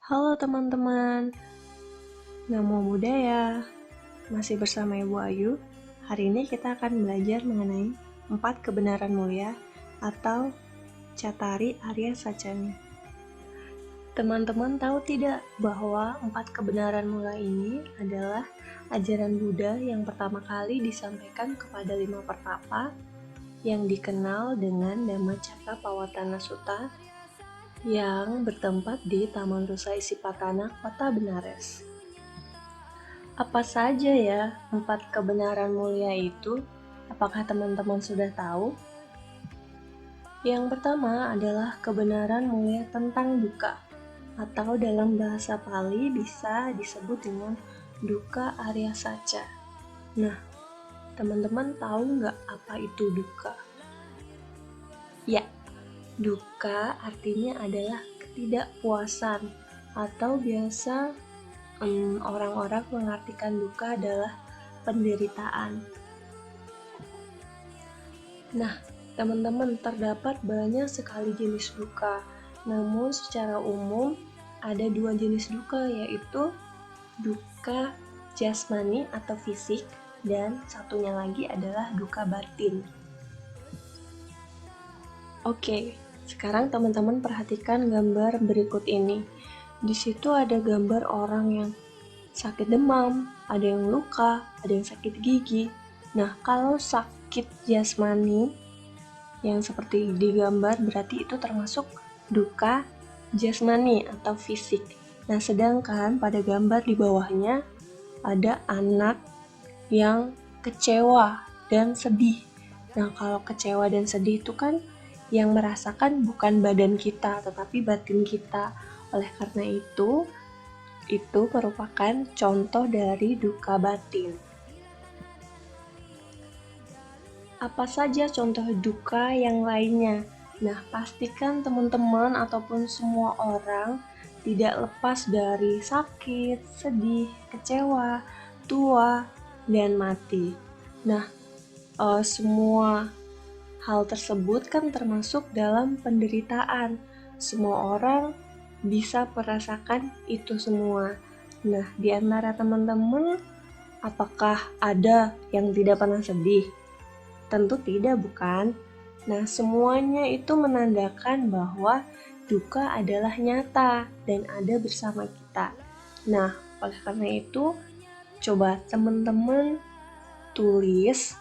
Halo teman-teman, Namo Buddhaya. Masih bersama Ibu Ayu. Hari ini kita akan belajar mengenai 4 kebenaran mulia atau Cattari Arya Sacani. Teman-teman tahu tidak bahwa 4 kebenaran mulia ini adalah ajaran Buddha yang pertama kali disampaikan kepada 5 pertapa yang dikenal dengan Dhammacakkappavattana Sutta yang bertempat di Taman Rusa Isipatana, Kota Benares. Apa saja ya 4 kebenaran mulia itu? Apakah teman-teman sudah tahu? Yang pertama adalah kebenaran mulia tentang duka, atau dalam bahasa Pali bisa disebut dengan duka Arya Saca. Nah, teman-teman tahu nggak apa itu duka? Ya, duka artinya adalah ketidakpuasan, atau biasa orang-orang mengartikan duka adalah penderitaan. Nah, teman-teman, terdapat banyak sekali jenis duka. Namun secara umum ada 2 jenis duka, yaitu duka jasmani atau fisik dan satunya lagi adalah duka batin. Oke, sekarang teman-teman perhatikan gambar berikut ini. Di situ ada gambar orang yang sakit demam, ada yang luka, ada yang sakit gigi. Nah, kalau sakit jasmani yang seperti di gambar berarti itu termasuk duka jasmani atau fisik. Nah, sedangkan pada gambar di bawahnya ada anak yang kecewa dan sedih. Nah, kalau kecewa dan sedih itu kan yang merasakan bukan badan kita, tetapi batin kita. Oleh karena itu merupakan contoh dari duka batin. Apa saja contoh duka yang lainnya? Nah, pastikan teman-teman ataupun semua orang tidak lepas dari sakit, sedih, kecewa, tua, dan mati. Nah, semua hal tersebut kan termasuk dalam penderitaan. Semua orang bisa merasakan itu semua. Nah, di antara teman-teman, apakah ada yang tidak pernah sedih? Tentu tidak, bukan? Nah, semuanya itu menandakan bahwa duka adalah nyata dan ada bersama kita. Nah, oleh karena itu, coba teman-teman tulis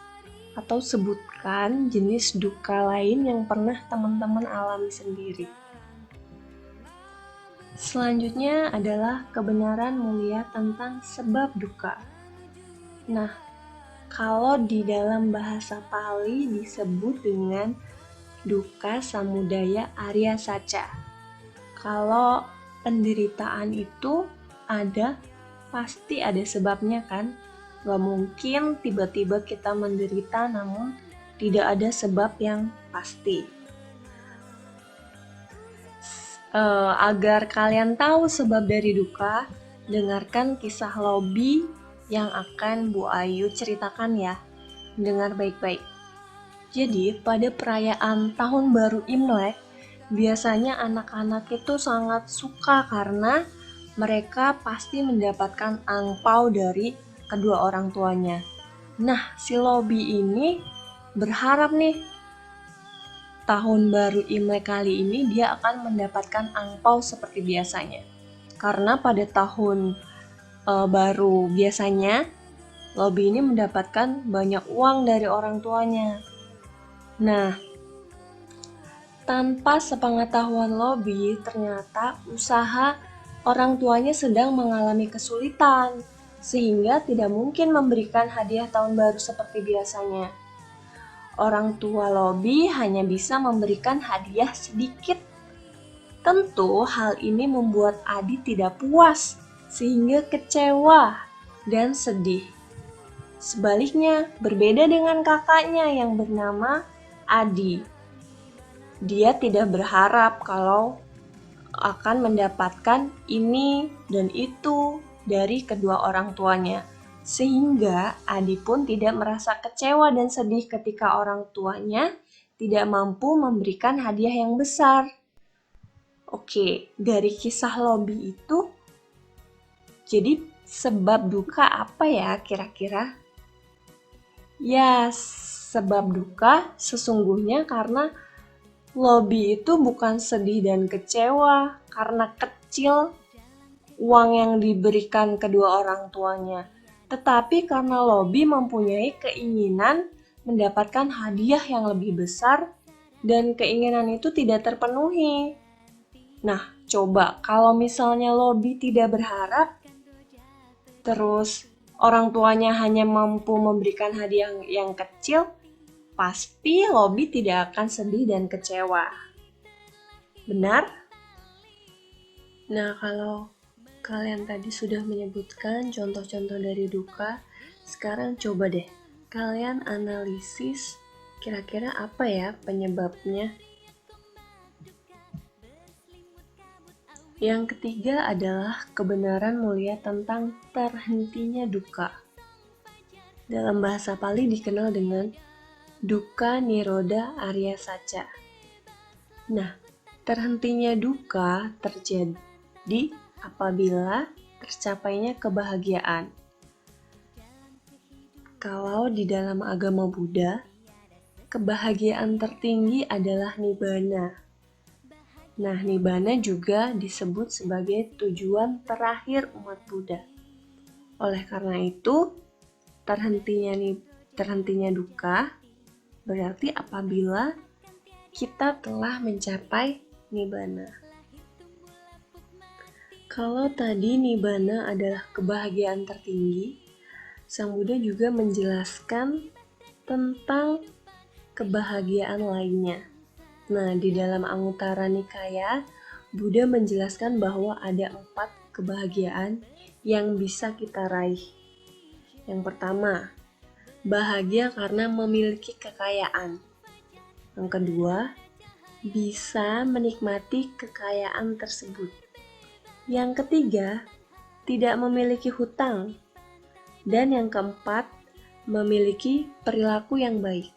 atau sebutkan jenis duka lain yang pernah teman-teman alami sendiri. Selanjutnya adalah kebenaran mulia tentang sebab duka. Nah, kalau di dalam bahasa Pali disebut dengan duka samudaya Arya Saca. Kalau penderitaan itu ada, pasti ada sebabnya kan? Gak mungkin tiba-tiba kita menderita namun tidak ada sebab yang pasti. Agar kalian tahu sebab dari duka, dengarkan kisah Lobi yang akan Bu Ayu ceritakan ya. Dengar baik-baik. Jadi pada perayaan Tahun Baru Imlek, biasanya anak-anak itu sangat suka karena mereka pasti mendapatkan angpau dari kedua orang tuanya. Nah, si Lobi ini berharap nih Tahun Baru Imlek kali ini dia akan mendapatkan angpau seperti biasanya. Karena pada tahun baru biasanya Lobi ini mendapatkan banyak uang dari orang tuanya. Nah, tanpa sepengetahuan Lobi, ternyata usaha orang tuanya sedang mengalami kesulitan, sehingga tidak mungkin memberikan hadiah tahun baru seperti biasanya. Orang tua Lobi hanya bisa memberikan hadiah sedikit. Tentu hal ini membuat Adi tidak puas, sehingga kecewa dan sedih. Sebaliknya, berbeda dengan kakaknya yang bernama Adi. Dia tidak berharap kalau akan mendapatkan ini dan itu dari kedua orang tuanya. Sehingga Adi pun tidak merasa kecewa dan sedih ketika orang tuanya tidak mampu memberikan hadiah yang besar. Oke, dari kisah Lobi itu, jadi sebab duka apa ya kira-kira? Ya, sebab duka sesungguhnya karena Lobi itu bukan sedih dan kecewa karena kecil uang yang diberikan kedua orang tuanya, tetapi karena Lobi mempunyai keinginan mendapatkan hadiah yang lebih besar dan keinginan itu tidak terpenuhi. Nah, coba kalau misalnya Lobi tidak berharap, terus orang tuanya hanya mampu memberikan hadiah yang kecil, pasti Lobi tidak akan sedih dan kecewa. Benar? Nah, kalau kalian tadi sudah menyebutkan contoh-contoh dari duka, sekarang coba deh kalian analisis kira-kira apa ya penyebabnya. Yang ketiga adalah kebenaran mulia tentang terhentinya duka. Dalam bahasa Pali dikenal dengan duka niroda arya saca. Nah, terhentinya duka terjadi apabila tercapainya kebahagiaan. Kalau di dalam agama Buddha, kebahagiaan tertinggi adalah nibbana. Nah, nibbana juga disebut sebagai tujuan terakhir umat Buddha. Oleh karena itu, terhentinya duka berarti apabila kita telah mencapai nibbana. Kalau tadi nibbana adalah kebahagiaan tertinggi, Sang Buddha juga menjelaskan tentang kebahagiaan lainnya. Nah, di dalam Anguttara Nikaya, Buddha menjelaskan bahwa ada 4 kebahagiaan yang bisa kita raih. Yang pertama, bahagia karena memiliki kekayaan. Yang kedua, bisa menikmati kekayaan tersebut. Yang ketiga, tidak memiliki hutang. Dan yang keempat, memiliki perilaku yang baik.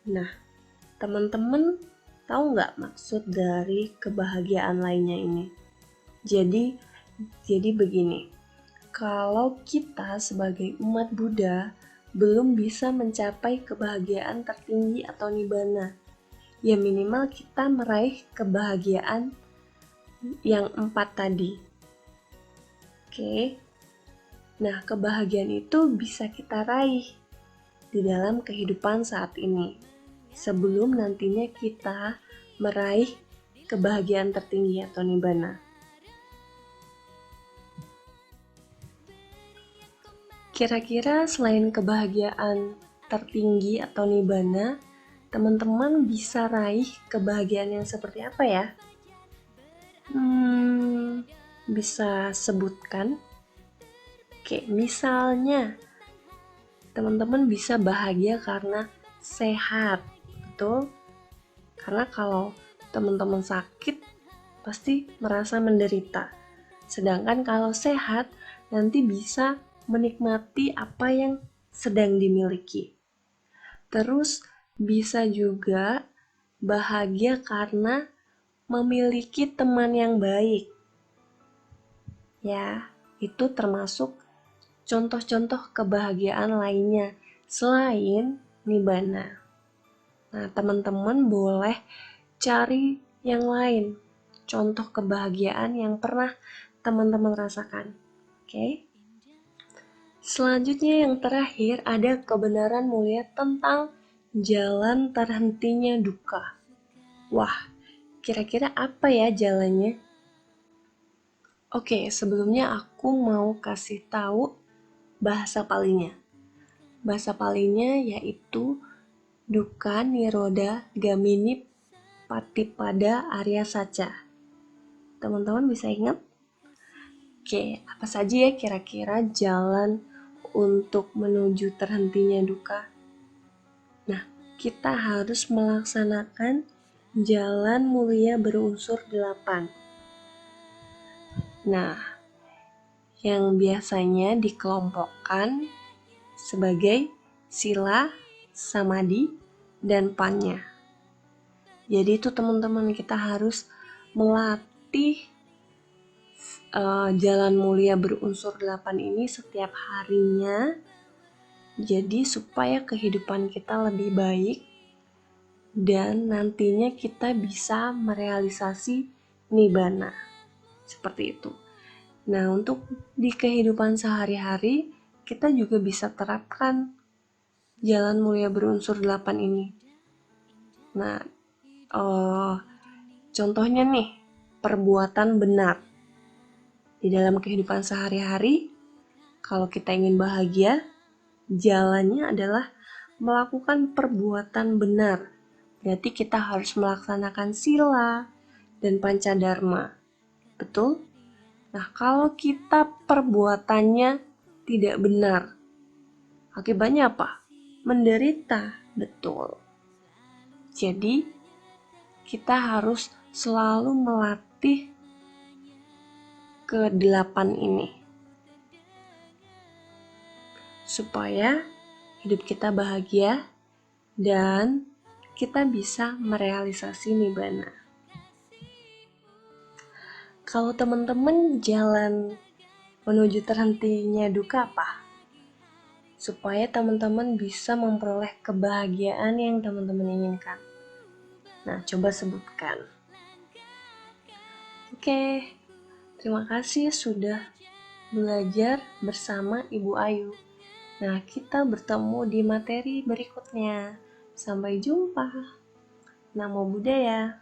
Nah, teman-teman tahu nggak maksud dari kebahagiaan lainnya ini? Jadi begini, kalau kita sebagai umat Buddha belum bisa mencapai kebahagiaan tertinggi atau nibbana, ya minimal kita meraih kebahagiaan yang 4 tadi. Oke. Nah, kebahagiaan itu bisa kita raih di dalam kehidupan saat ini, sebelum nantinya kita meraih kebahagiaan tertinggi atau nibbana. Kira-kira selain kebahagiaan tertinggi atau nibbana, teman-teman bisa raih kebahagiaan yang seperti apa ya? Bisa sebutkan? Oke, misalnya teman-teman bisa bahagia karena sehat, betul? Karena kalau teman-teman sakit, pasti merasa menderita. Sedangkan kalau sehat, nanti bisa menikmati apa yang sedang dimiliki. Terus bisa juga bahagia karena memiliki teman yang baik. Ya, itu termasuk contoh-contoh kebahagiaan lainnya selain nibbana. Nah, teman-teman boleh cari yang lain, contoh kebahagiaan yang pernah teman-teman rasakan. Oke? Selanjutnya yang terakhir ada kebenaran mulia tentang jalan terhentinya duka. Wah, kira-kira apa ya jalannya? Oke, sebelumnya aku mau kasih tahu bahasa Palinya. Bahasa Palinya yaitu duka niroda gamini patipada arya saca. Teman-teman bisa ingat? Oke, apa saja ya kira-kira jalan untuk menuju terhentinya duka? Nah, kita harus melaksanakan jalan mulia berunsur 8. Nah, yang biasanya dikelompokkan sebagai sila, samadhi, dan panya. Jadi itu teman-teman kita harus melatih jalan mulia berunsur 8 ini setiap harinya, jadi supaya kehidupan kita lebih baik dan nantinya kita bisa merealisasi nibbana. Seperti itu. Nah, untuk di kehidupan sehari-hari kita juga bisa terapkan jalan mulia berunsur 8 ini. Nah, contohnya nih, perbuatan benar. Di dalam kehidupan sehari-hari, kalau kita ingin bahagia, jalannya adalah melakukan perbuatan benar. Berarti kita harus melaksanakan sila dan pancadharma. Betul? Nah, kalau kita perbuatannya tidak benar, akibatnya apa? Menderita. Betul. Jadi, kita harus selalu melatih ke-8 ini supaya hidup kita bahagia dan kita bisa merealisasi nibbana. Kalau teman-teman jalan menuju terhentinya duka apa? Supaya teman-teman bisa memperoleh kebahagiaan yang teman-teman inginkan. Nah, coba sebutkan. Oke, terima kasih sudah belajar bersama Ibu Ayu. Nah, kita bertemu di materi berikutnya. Sampai jumpa. Namo Buddhaya.